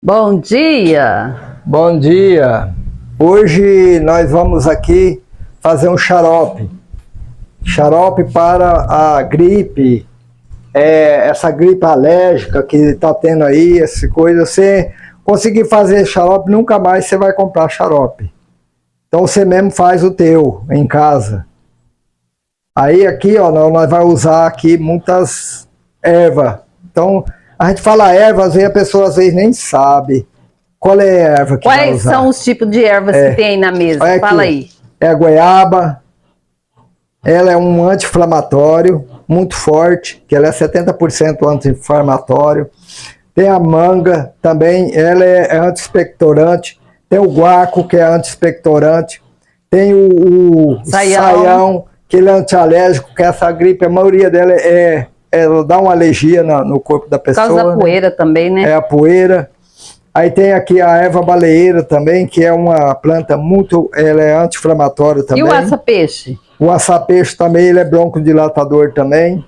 Bom dia! Bom dia! Hoje nós vamos aqui fazer um xarope. Xarope para a gripe, essa gripe alérgica que está tendo aí, essa coisa. Você conseguir fazer xarope, nunca mais você vai comprar xarope. Então você mesmo faz o teu em casa. Aí aqui, ó, nós vamos usar aqui muitas ervas. Então a gente fala erva, às vezes a pessoa às vezes nem sabe qual é a erva que vai Quais usar. são os tipos de ervas que tem aí na mesa? Olha Fala aqui. aí. É a goiaba, ela é um anti-inflamatório muito forte, que ela é 70% anti-inflamatório. Tem a manga também, ela é anti-expectorante. Tem o guaco, que é anti-expectorante. Tem o saião, que ele é antialérgico, que essa gripe, a maioria dela ela dá uma alergia no corpo da pessoa. Por causa da poeira também, né? É a poeira. Aí tem aqui a erva baleeira também, que é uma planta ela é anti-inflamatória também. E o açapeixe? O açapeixe também, ele é broncodilatador também.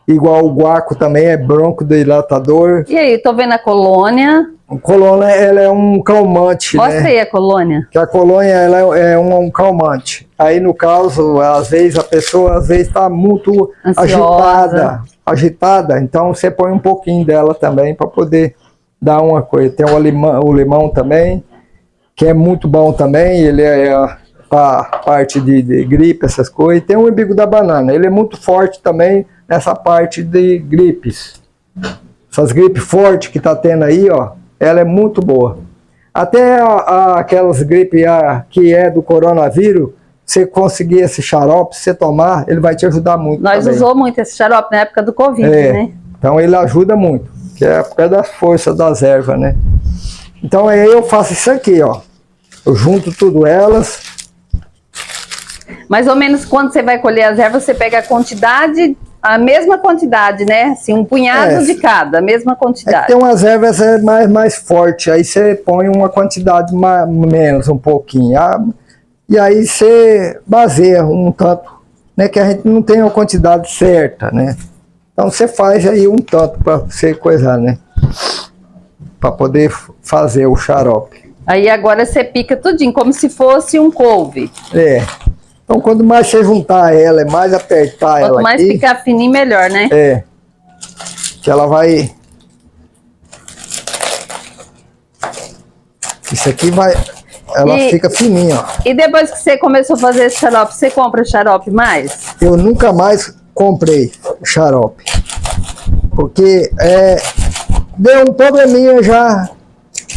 Igual o guaco também é broncodilatador. E aí, tô vendo a colônia. A colônia, ela é um calmante, Mostra né? aí a colônia. Que a colônia, ela é um calmante. Aí, no caso, às vezes a pessoa está muito ansiosa, agitada, então você põe um pouquinho dela também para poder dar uma coisa. Tem o limão também, que é muito bom também, ele é para parte de gripe, essas coisas. Tem o umbigo da banana, ele é muito forte também nessa parte de gripes. Essas gripes fortes que tá tendo aí, ó, ela é muito boa. Até aquelas gripes que é do coronavírus, você conseguir esse xarope, você tomar, ele vai te ajudar muito. Nós também. usamos muito esse xarope na época do Covid, né? Então ele ajuda muito, que é por causa da força das ervas, né? Então aí eu faço isso aqui, ó. Eu junto tudo elas. Mais ou menos quando você vai colher as ervas, você pega a mesma quantidade, né? Assim, um punhado de cada, a mesma quantidade. Tem umas ervas mais fortes, aí você põe uma quantidade menos, um pouquinho. E aí você baseia um tanto, né? Que a gente não tem a quantidade certa, né? Então você faz aí um tanto para você coisar, né? Para poder fazer o xarope. Aí agora você pica tudinho, como se fosse um couve. Então quanto mais você juntar ela, mais apertar ela. Quanto mais aqui, ficar fininho, melhor, né? Que ela vai... Isso aqui vai... Ela fica fininha, ó. E depois que você começou a fazer esse xarope, você compra xarope mais? Eu nunca mais comprei xarope. Porque deu um probleminha já,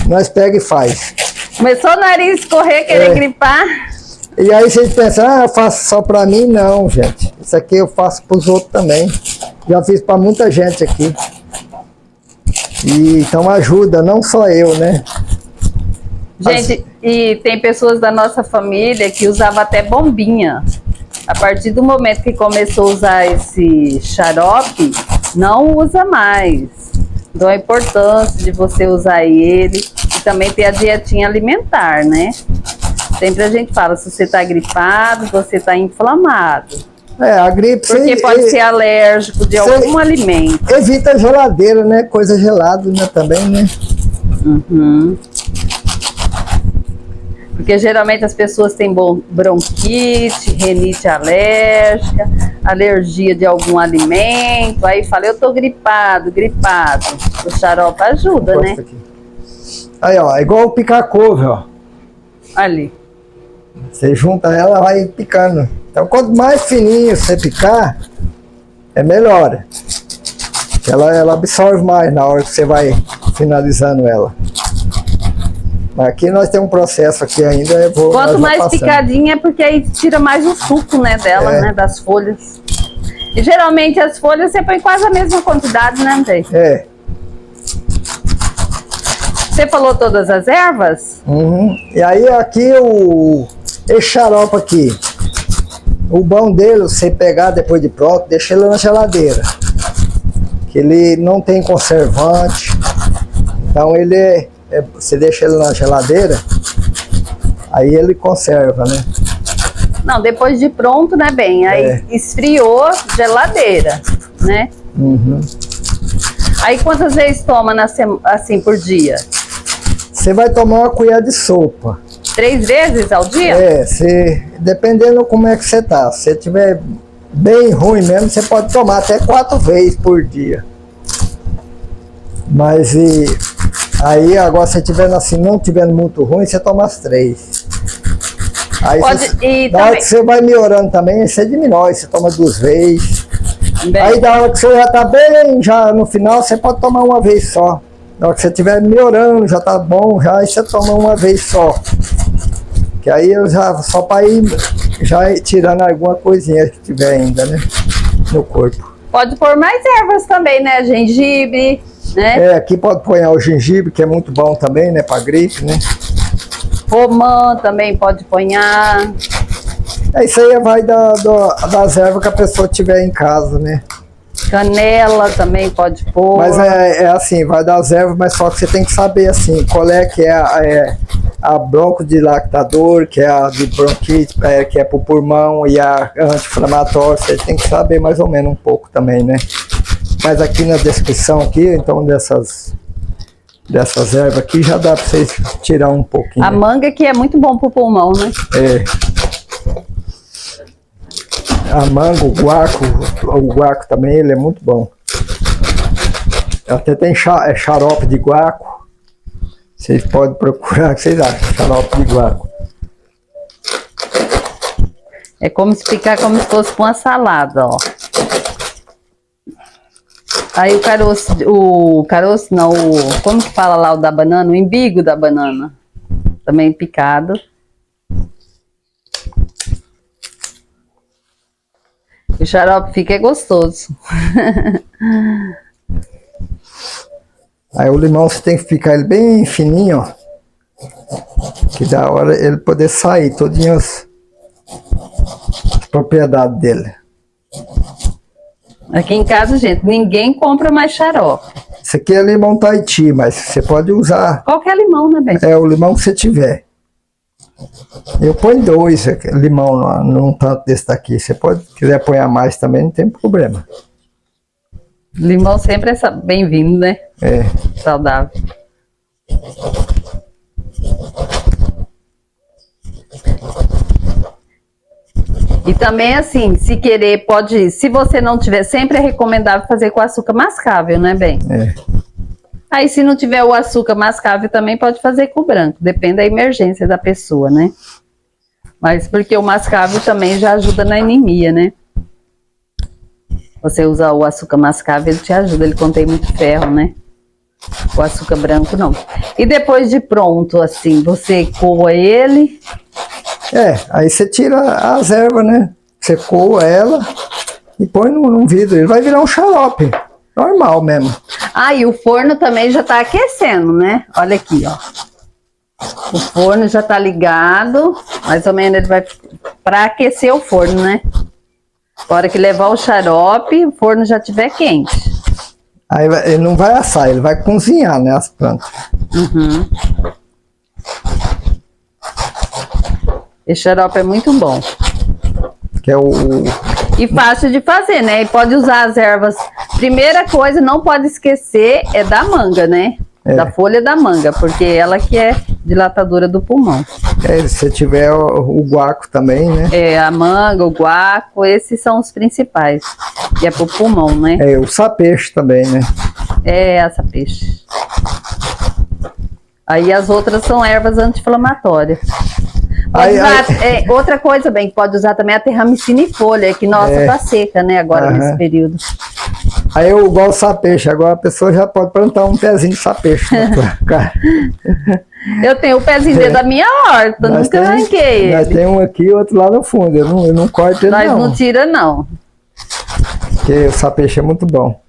nós pega e faz. Começou o nariz escorrer, querer gripar. E aí vocês pensam, eu faço só pra mim? Não, gente. Isso aqui eu faço pros outros também. Já fiz pra muita gente aqui. E então ajuda, não só eu, né? Gente, e tem pessoas da nossa família que usavam até bombinha. A partir do momento que começou a usar esse xarope, não usa mais. Então a importância de você usar ele e também ter a dietinha alimentar, né? Sempre a gente fala, se você está gripado, você está inflamado. A gripe... Porque pode ser alérgico de algum alimento. Evita a geladeira, né? Coisa gelada, né? Também, né? Uhum. Porque geralmente as pessoas têm bronquite, rinite alérgica, alergia de algum alimento, aí fala, eu tô gripado. O xarope ajuda, né? Aqui. Aí, ó, é igual picar couve, ó. Ali. Você junta ela, vai picando. Então, quanto mais fininho você picar, é melhor. Ela absorve mais na hora que você vai finalizando ela. Mas aqui nós temos um processo aqui ainda. Quanto mais picadinha é porque aí tira mais o suco, né, dela, né, das folhas. E geralmente as folhas você põe quase a mesma quantidade, né, André? Você falou todas as ervas? E aí aqui esse xarope aqui, o bom dele, você pegar depois de pronto, deixa ele na geladeira. Que ele não tem conservante, então você deixa ele na geladeira, aí ele conserva, né? Não, depois de pronto, né, bem? Aí esfriou, geladeira, né? Aí quantas vezes toma assim por dia? Você vai tomar uma colher de sopa. 3 vezes ao dia? Dependendo como é que você tá. Se você tiver bem ruim mesmo, você pode tomar até 4 vezes por dia. Mas aí agora se tiver assim, não tiver muito ruim, você toma as 3. Aí na hora que você vai melhorando também, você diminui, você toma 2 vezes. Bem. Aí da hora que você já tá bem, já no final você pode tomar uma vez só. Na hora que você estiver melhorando, já tá bom, já aí você toma uma vez só. Que aí eu já, só para ir já tirando alguma coisinha que tiver ainda, né? No corpo. Pode pôr mais ervas também, né? Gengibre, né? Aqui pode pôr o gengibre, que é muito bom também, né? Pra gripe, né? Romã também pode ponhar. Isso aí vai das ervas que a pessoa tiver em casa, né? Canela também pode pôr. Mas assim, vai das ervas, mas só que você tem que saber assim, qual é que é a broncodilactador, que é a de bronquite, que é pro pulmão, e a anti-inflamatória, você tem que saber mais ou menos um pouco também, né? Mas aqui na descrição aqui, então dessas ervas aqui, já dá pra vocês tirar um pouquinho. A manga que é muito bom pro pulmão, né? A manga, o guaco também, ele é muito bom. Até tem xarope de guaco. Vocês podem procurar, que vocês acham, xarope de guaco. É como se ficar como se fosse com uma salada, ó. Aí como que fala lá o da banana? O embigo da banana. Também picado. O xarope fica gostoso. Aí o limão você tem que picar ele bem fininho, ó. Que da hora ele poder sair todinho as propriedades dele. Aqui em casa, gente, ninguém compra mais xarope. Esse aqui é limão Tahiti, mas você pode usar... Qualquer limão, né, bem? O limão que você tiver. Eu ponho 2 limão num tanto desse daqui. Você pode, se quiser pôr mais também, não tem problema. Limão sempre é bem-vindo, né? Saudável. E também assim, se querer, pode... Se você não tiver, sempre é recomendável fazer com açúcar mascável, né, bem? Aí se não tiver o açúcar mascável também pode fazer com o branco, depende da emergência da pessoa, né? Mas porque o mascável também já ajuda na anemia, né? Você usa o açúcar mascável, ele te ajuda, ele contém muito ferro, né? O açúcar branco não. E depois de pronto, assim, você coa ele... aí você tira as ervas, né? Você coa ela e põe num vidro, ele vai virar um xarope. Normal mesmo. E o forno também já tá aquecendo, né? Olha aqui, ó. O forno já tá ligado. Mais ou menos ele vai... Pra aquecer o forno, né? Na hora que levar o xarope, o forno já tiver quente. Aí ele não vai assar, ele vai cozinhar, né? As plantas. Esse xarope é muito bom. Que é E fácil de fazer, né? E pode usar as ervas. Primeira coisa, não pode esquecer, é da manga, né? Da folha da manga, porque ela que é dilatadora do pulmão. Se tiver o guaco também, né? A manga, o guaco, esses são os principais. Que é pro pulmão, né? O sapeixe também, né? A sapeixe. Aí as outras são ervas anti-inflamatórias. Outra coisa bem que pode usar também é a terramicina em folha, que nossa, tá seca, né, agora nesse período. Aí eu gosto de sapeixe, agora a pessoa já pode plantar um pezinho de sapeixe. Eu tenho o pezinho dentro da minha horta, nunca arranquei ele. Nós temos um aqui e outro lá no fundo, eu não corto ele não. Nós não tira não. Porque o sapeixe é muito bom.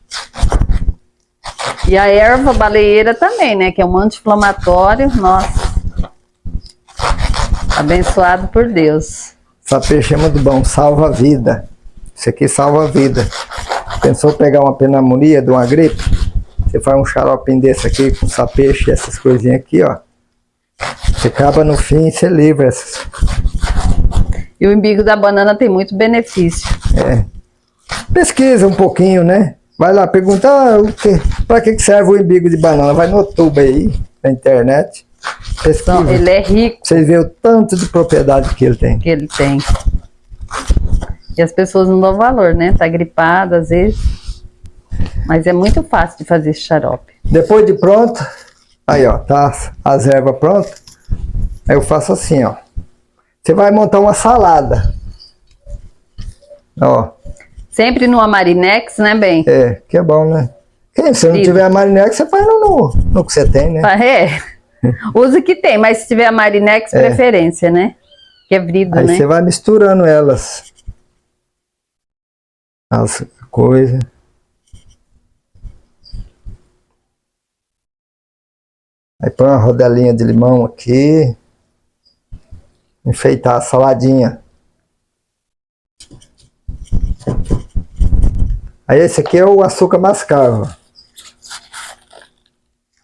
E a erva baleeira também, né, que é um anti-inflamatório, nossa. Abençoado por Deus. Sapeixe é muito bom, salva a vida. Isso aqui salva a vida. Pensou pegar uma pneumonia de uma gripe? Você faz um xaropinho desse aqui com sapeixe, essas coisinhas aqui, ó. Você acaba no fim e você livra essas. E o embigo da banana tem muito benefício. Pesquisa um pouquinho, né? Vai lá, pergunta para que serve o embigo de banana. Vai no YouTube aí, na internet. Pesquisa. Ele é rico Vocês veem o tanto de propriedade que ele tem. que ele tem. E as pessoas não dão valor, né? Tá gripada às vezes. Mas é muito fácil de fazer esse xarope. Depois de pronto, aí ó, tá as ervas prontas. Aí eu faço assim, ó. Você vai montar uma salada. Ó. Sempre numa Marinex, né, bem? É, que é bom, né? Se não tiver a Marinex, você faz no que você tem, né? É. Usa o que tem, mas se tiver a Marinex, preferência, né? Que é vidro, Aí né? você vai misturando elas. As coisas. Aí põe uma rodelinha de limão aqui. Enfeitar a saladinha. Aí esse aqui é o açúcar mascavo.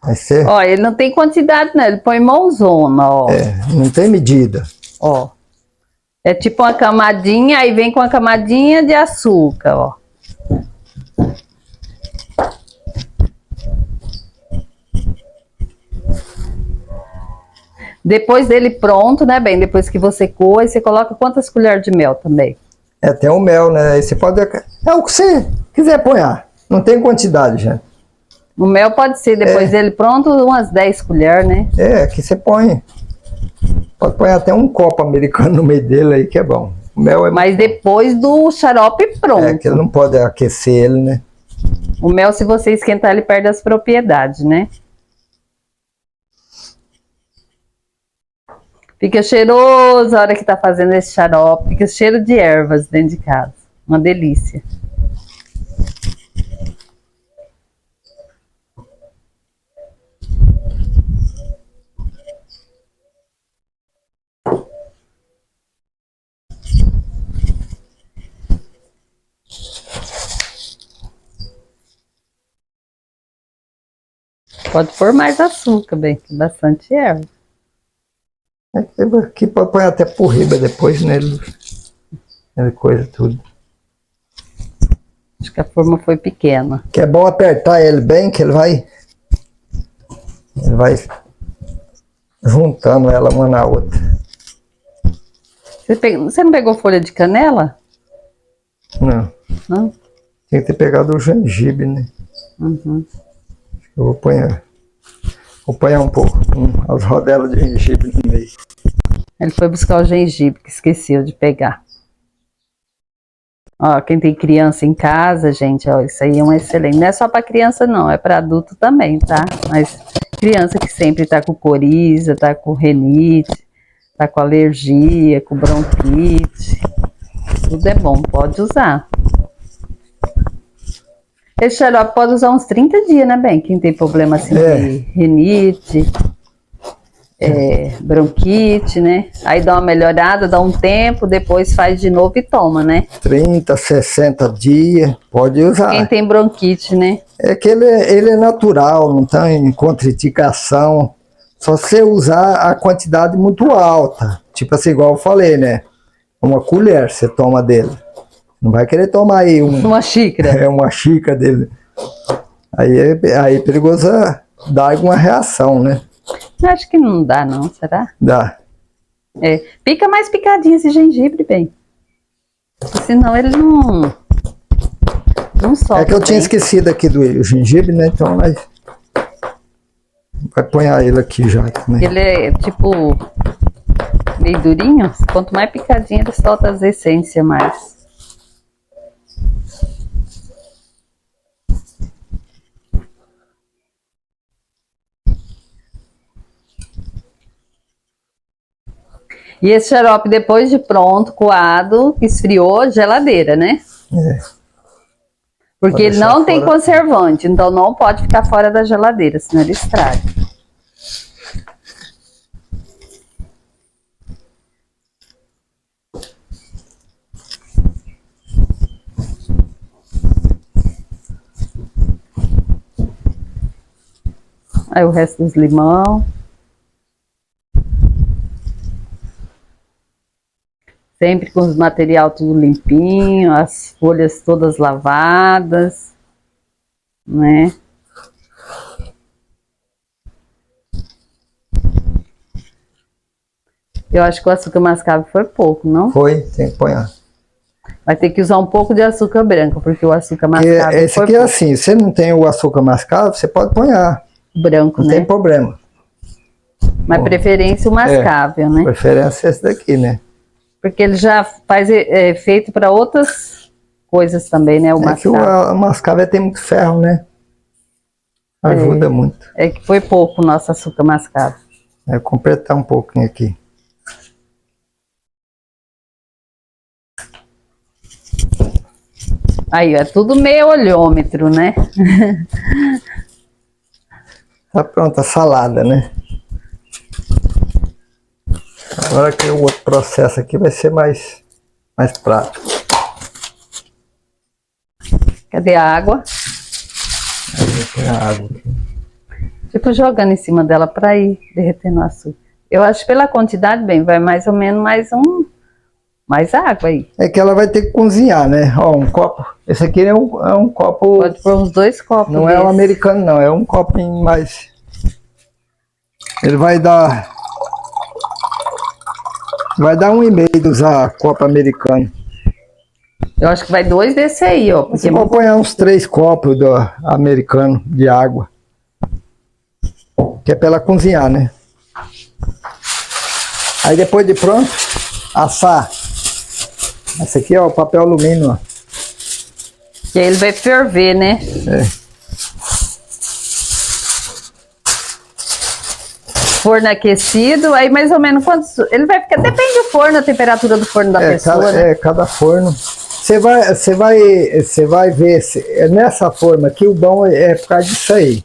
Aí você... Ó, ele não tem quantidade, não. Ele põe mãozona, ó. É, não tem medida. Ó. É tipo uma camadinha, aí vem com uma camadinha de açúcar, ó. Depois dele pronto, né, bem? Depois que você coa, você coloca quantas colheres de mel também? É, tem o mel, né? Aí você pode... É o que você quiser pôr. Não tem quantidade, gente. O mel pode ser, depois dele pronto, umas 10 colheres, né? É, aqui você põe... Pode pôr até um copo americano no meio dele aí, que é bom. O mel é... Mas depois do xarope pronto. É, que ele não pode aquecer ele, né? O mel, se você esquentar, ele perde as propriedades, né? Fica cheiroso a hora que tá fazendo esse xarope. Fica cheiro de ervas dentro de casa. Uma delícia. Pode pôr mais açúcar, bem, que bastante erva. Aqui pode pôr até por riba depois, né? Ele coisa tudo. Acho que a forma foi pequena. Que é bom apertar ele bem, que ele vai juntando ela uma na outra. Você não pegou folha de canela? Não. Não? Tem que ter pegado o gengibre, né? Uhum. Eu vou pôr um pouco, as rodelas de gengibre no meio. Ele foi buscar o gengibre, que esqueceu de pegar. Ó, quem tem criança em casa, gente, ó, isso aí é um excelente. Não é só para criança, não, é para adulto também, tá? Mas criança que sempre tá com coriza, tá com renite, tá com alergia, com bronquite, tudo é bom, pode usar. Esse xarope pode usar uns 30 dias, né, bem? Quem tem problema assim de renite, bronquite, né? Aí dá uma melhorada, dá um tempo, depois faz de novo e toma, né? 30, 60 dias, pode usar. Quem tem bronquite, né? É que ele é natural, não tem contraindicação. Só você usar a quantidade muito alta. Tipo assim, igual eu falei, né? Uma colher você toma dele. Não vai querer tomar aí uma xícara. É uma xícara dele. Aí é perigoso dar alguma reação, né? Acho que não dá, não, será? Dá. É, pica mais picadinho esse gengibre, bem. Senão ele não solta. É que eu tinha bem. esquecido aqui do gengibre, né? Então nós vai pôr ele aqui já. Né? Ele é tipo meio durinho. Quanto mais picadinho, ele solta as essências mais. E esse xarope, depois de pronto, coado, esfriou, geladeira, né? É. Porque ele não tem conservante, então não pode ficar fora da geladeira, senão ele estraga. Aí o resto dos limão. Sempre com os material tudo limpinho, as folhas todas lavadas, né? Eu acho que o açúcar mascavo foi pouco, não? Foi, tem que pôr. Vai ter que usar um pouco de açúcar branco, porque o açúcar Porque mascavo esse foi aqui é pouco. assim, se não tem o açúcar mascavo, você pode pôr. Branco, Não né? tem problema. Mas preferência o mascável, né? Preferência é esse daqui, né? Porque ele já faz efeito para outras coisas também, né? O É que mascavo. o mascavo tem muito ferro, né? Ajuda muito. É que foi pouco o nosso açúcar mascavo. É completar um pouquinho aqui. Aí, é tudo meio olhômetro, né? Tá pronta a salada, né? Agora que o outro processo aqui vai ser mais prático. Cadê a água? Aí vai ter a água aqui. Tipo, jogando em cima dela para ir derretendo o açúcar. Eu acho que pela quantidade, bem, vai mais ou menos mais água aí. É que ela vai ter que cozinhar, né? Ó, um copo. Esse aqui é um copo. Pode pôr uns 2 copos Não é desse. o americano, não. É um copinho mais. Ele vai dar. Vai dar 1,5 de usar copo americano. Eu acho que vai 2 desse aí, ó. Porque Você pode pôr uns 3 copos do americano de água. Que é pra ela cozinhar, né? Aí depois de pronto, assar. Esse aqui é o papel alumínio, ó. que aí ele vai ferver, né? Forno aquecido, aí mais ou menos quantos. Ele vai ficar. Depende do forno, a temperatura do forno da pessoa, né? Cada forno. Você vai ver, nessa forma aqui, o bom é por causa disso aí.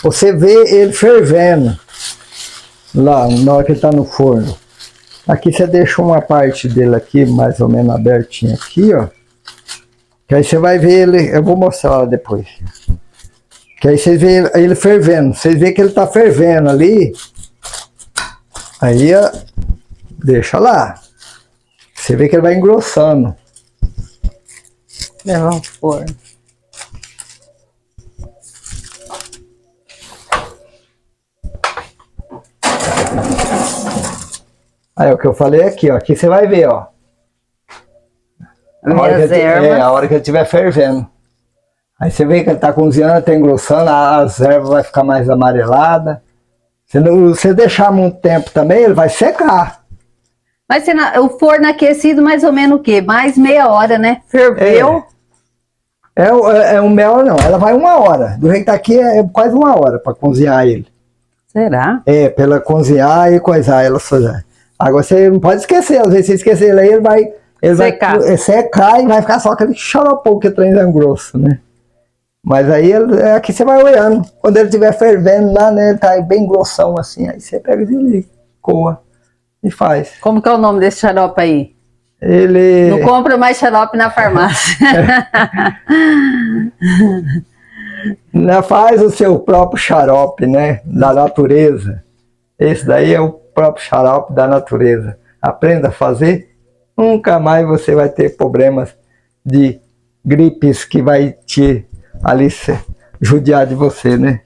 Você vê ele fervendo lá, na hora que ele tá no forno. Aqui você deixa uma parte dele aqui, mais ou menos abertinha aqui, ó. Que aí você vai ver ele, eu vou mostrar lá depois. Que aí você vê ele fervendo. Você vê que ele tá fervendo ali. Aí, ó, deixa lá. Você vê que ele vai engrossando. Levar ao forno. Aí o que eu falei aqui, ó. Aqui você vai ver, ó. Minhas ervas. A hora que ele estiver fervendo. Aí você vê que ele tá cozinhando, tá engrossando, as ervas vai ficar mais amarelada. Se você deixar muito tempo também, ele vai secar. Mas o forno aquecido mais ou menos o quê? Mais meia hora, né? Ferveu. É um mel, não. Ela vai 1 hora. Do jeito que tá aqui é quase 1 hora para cozinhar ele. Será? É, pra ela cozinhar e coisar ela fazer. Agora você não pode esquecer, às vezes você esquecer ele aí, ele Secar. vai secar e vai ficar só aquele xaropão que trem grosso, né? Mas aí aqui você vai olhando. Quando ele estiver fervendo lá, né? Ele tá bem grossão assim, aí você pega ele, coa e faz. Como que é o nome desse xarope aí? Ele. Não compra mais xarope na farmácia. Faz o seu próprio xarope, né? Da natureza. Esse daí é o próprio xarope da natureza. Aprenda a fazer. Nunca mais você vai ter problemas de gripes que vai te judiar de você, né?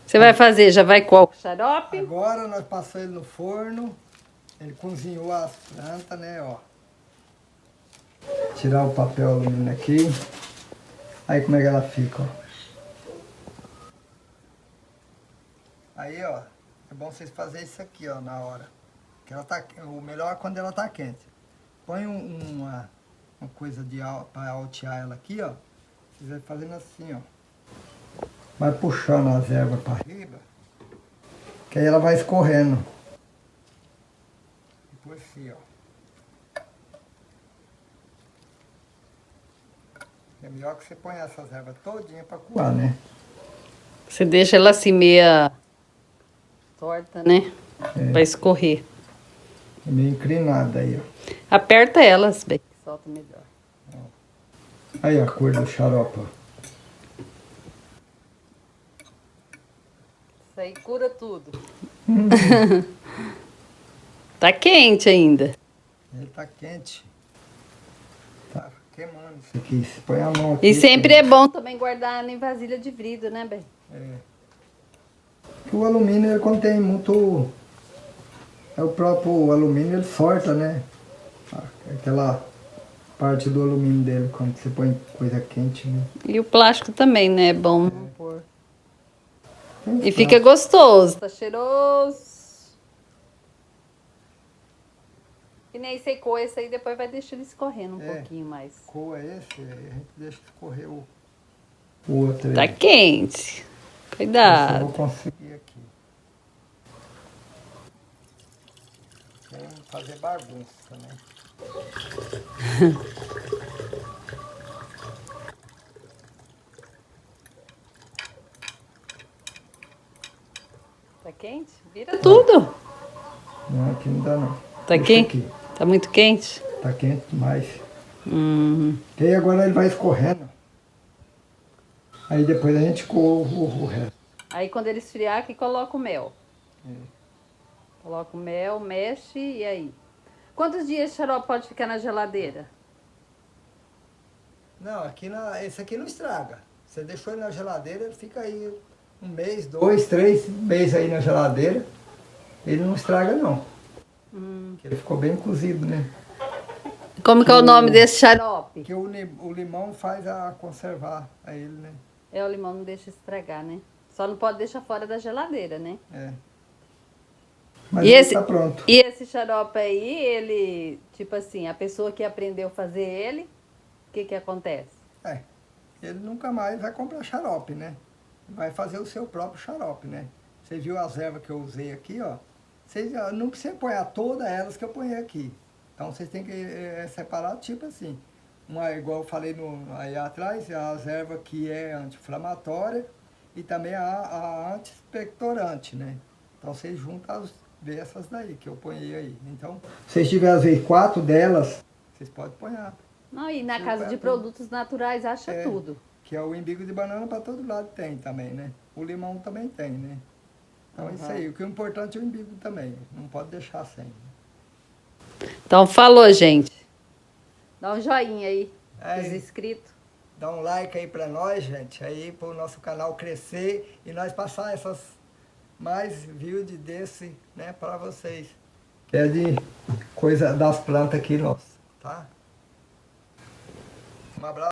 Você vai fazer, já vai qual xarope? Agora nós passamos ele no forno. Ele cozinhou as plantas, né? Ó. Tirar o papel alumínio aqui. Aí como é que ela fica, ó. Aí, ó, é bom vocês fazerem isso aqui, ó, na hora. Que ela tá, o melhor é quando ela tá quente. Põe uma coisa para altear ela aqui, ó. Vocês vão fazendo assim, ó. Vai puxando as ervas para riba. Que aí ela vai escorrendo. Depois assim, ó. É melhor que você ponha essas ervas todinhas para coar, né? Você deixa ela assim meia torta, né? Pra escorrer. É meio inclinada aí, ó. Aperta elas, bem. Solta melhor. Aí a cor do xarope, ó. Isso aí cura tudo. Tá quente ainda. Ele tá quente. Tá queimando isso aqui. Se põe a mão aqui. E sempre é bom também guardar em vasilha de vidro, né, bem? É. Porque o alumínio ele contém muito É o próprio alumínio, ele sorta, né? Aquela parte do alumínio dele, quando você põe coisa quente, né? E o plástico também, né? É bom não pôr. Tem uns E fica pratos. gostoso, tá cheiroso. E nem secou esse aí, depois vai deixando escorrendo um pouquinho mais. Coa esse, aí a gente deixa escorrer o outro aí. Tá quente. Esse eu Cuidado. vou conseguir aqui. Sem fazer bagunça também. Tá quente? Vira tudo. Não, aqui não dá não. Tá Deixa quente? aqui. Tá muito quente? Tá quente demais. Uhum. E aí agora ele vai escorrendo. Aí depois a gente coa o resto. Aí quando ele esfriar, que coloca o mel. É. Coloca o mel, mexe e aí. Quantos dias o xarope pode ficar na geladeira? Não, esse aqui não estraga. Você deixou ele na geladeira, ele fica aí um mês, 2, 3 meses aí na geladeira. Ele não estraga não. Porque ele ficou bem cozido, né? Como que é o nome desse xarope? Porque o limão faz a conservar a ele, né? É, o limão não deixa estragar, né? Só não pode deixar fora da geladeira, né? É. Mas E ele esse, tá pronto. e esse xarope aí, ele, tipo assim, a pessoa que aprendeu a fazer ele, o que que acontece? É. Ele nunca mais vai comprar xarope, né? Vai fazer o seu próprio xarope, né? Você viu as ervas que eu usei aqui, ó? Vocês não precisa apoiar todas elas que eu ponhei aqui. Então vocês têm que separar tipo assim. Uma, igual eu falei aí atrás, as ervas que é anti-inflamatória e também a anti-expectorante, né? Então vocês juntam essas daí que eu ponhei aí. Então, se vocês tiverem às vezes 4 delas, vocês podem ponhar. Não, e na Sim, casa vai de tudo. produtos naturais acha É. tudo. Que é o embigo de banana para todo lado tem também, né? O limão também tem, né? Então é isso aí. O que é importante é o embigo também. Não pode deixar sem. Então falou, gente. Dá um joinha aí, Aí. os inscritos. Dá um like aí pra nós, gente, aí pro nosso canal crescer e nós passar essas mais vídeos desse, né, pra vocês. Que é de coisa das plantas aqui, nossa, tá? Um abraço.